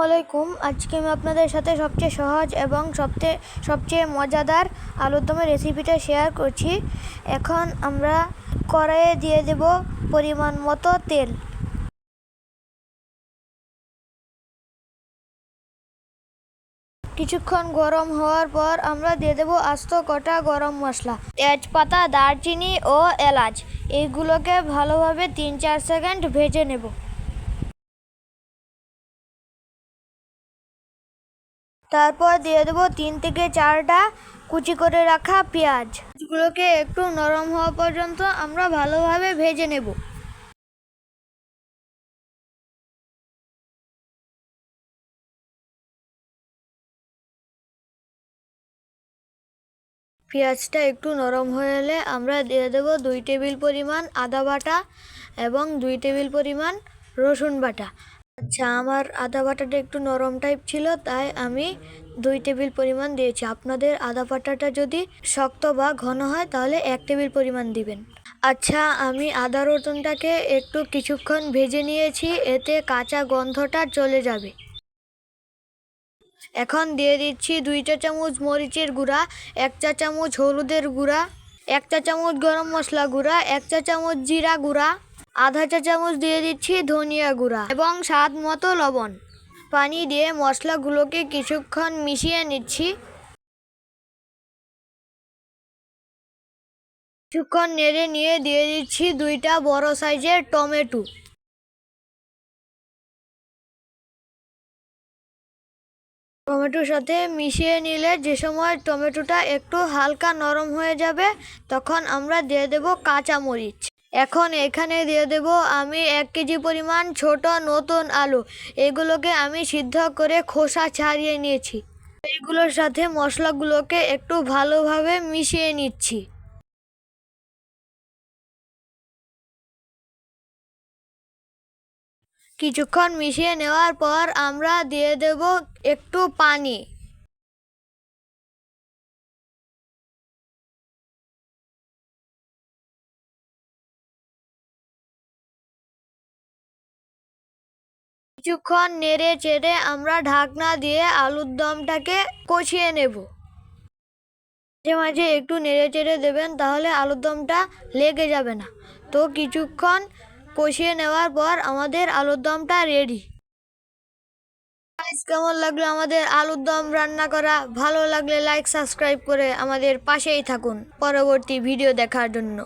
আলাইকুম। আজকে আমি আপনাদের সাথে সবচেয়ে সহজ এবং সবচেয়ে মজাদার আলুর দমের রেসিপিটা শেয়ার করছি। এখন আমরা কড়াইয়ে দিয়ে দেব পরিমাণ মতো তেল। কিছুক্ষণ গরম হওয়ার পর আমরা দিয়ে দেব আস্ত কটা গরম মশলা, তেজপাতা, দারচিনি ও এলাচ। এইগুলোকে ভালোভাবে 3-4 সেকেন্ড ভেজে নেব। তারপর দিয়ে দেবো 3 থেকে 4টা কুচি করে রাখা পেঁয়াজ। এগুলোকে একটু নরম হওয়া পর্যন্ত আমরা ভালোভাবে ভেজে নেব। পেঁয়াজটা একটু নরম হয়ে এলে আমরা দিয়ে দেবো 2 টেবিল পরিমাণ আদা বাটা এবং 2 টেবিল পরিমাণ রসুন বাটা। আচ্ছা, আমার আদা বাটাটা একটু নরম টাইপ ছিল, তাই আমি 2 টেবিল পরিমাণ দিয়েছি। আপনাদের আদা বাটাটা যদি শক্ত বা ঘন হয় তাহলে 1 টেবিল পরিমাণ দিবেন। আচ্ছা, আমি আদা রসুনটাকে একটু কিছুক্ষণ ভেজে নিয়েছি, এতে কাঁচা গন্ধটা চলে যাবে। এখন দিয়ে দিচ্ছি 2 চা চামচ মরিচের গুঁড়া, 1 চা চামচ হলুদের গুঁড়া, 1 চা চামচ গরম মশলা গুঁড়া, 1 চা চামচ জিরা গুঁড়া, আধা চা চামচ দিয়ে দিচ্ছি ধনিয়া গুঁড়া এবং স্বাদ মতো লবণ। পানি দিয়ে মশলাগুলোকে কিছুক্ষণ মিশিয়ে নিচ্ছি। কিছুক্ষণ নেড়ে নিয়ে দিয়ে দিচ্ছি 2টা বড় সাইজের টমেটো। টমেটোর সাথে মিশিয়ে নিলে যে সময় টমেটোটা একটু হালকা নরম হয়ে যাবে, তখন আমরা দিয়ে দেব কাঁচামরিচ। এখন এখানে দিয়ে দেব আমি 1 কেজি পরিমাণ ছোট নতুন আলু। এগুলোকে আমি সিদ্ধ করে খোসা ছাড়িয়ে নিয়েছি। এগুলোর সাথে মশলাগুলোকে একটু ভালোভাবে মিশিয়ে নিচ্ছি। কিছুক্ষণ মিশিয়ে নেওয়ার পর আমরা দিয়ে দেব একটু পানি। কিছুক্ষণ নেড়ে চেড়ে আমরা ঢাকনা দিয়ে আলুর দমটাকে কষিয়ে নেব। মাঝে মাঝে একটু নেড়ে চেড়ে দেবেন, তাহলে আলুর দমটা লেগে যাবে না। তো কিছুক্ষণ কষিয়ে নেওয়ার পর আমাদের আলুর দমটা রেডি। কেমন লাগলো আমাদের আলুর দম রান্না করা? ভালো লাগলে লাইক সাবস্ক্রাইব করে আমাদের পাশেই থাকুন পরবর্তী ভিডিও দেখার জন্য।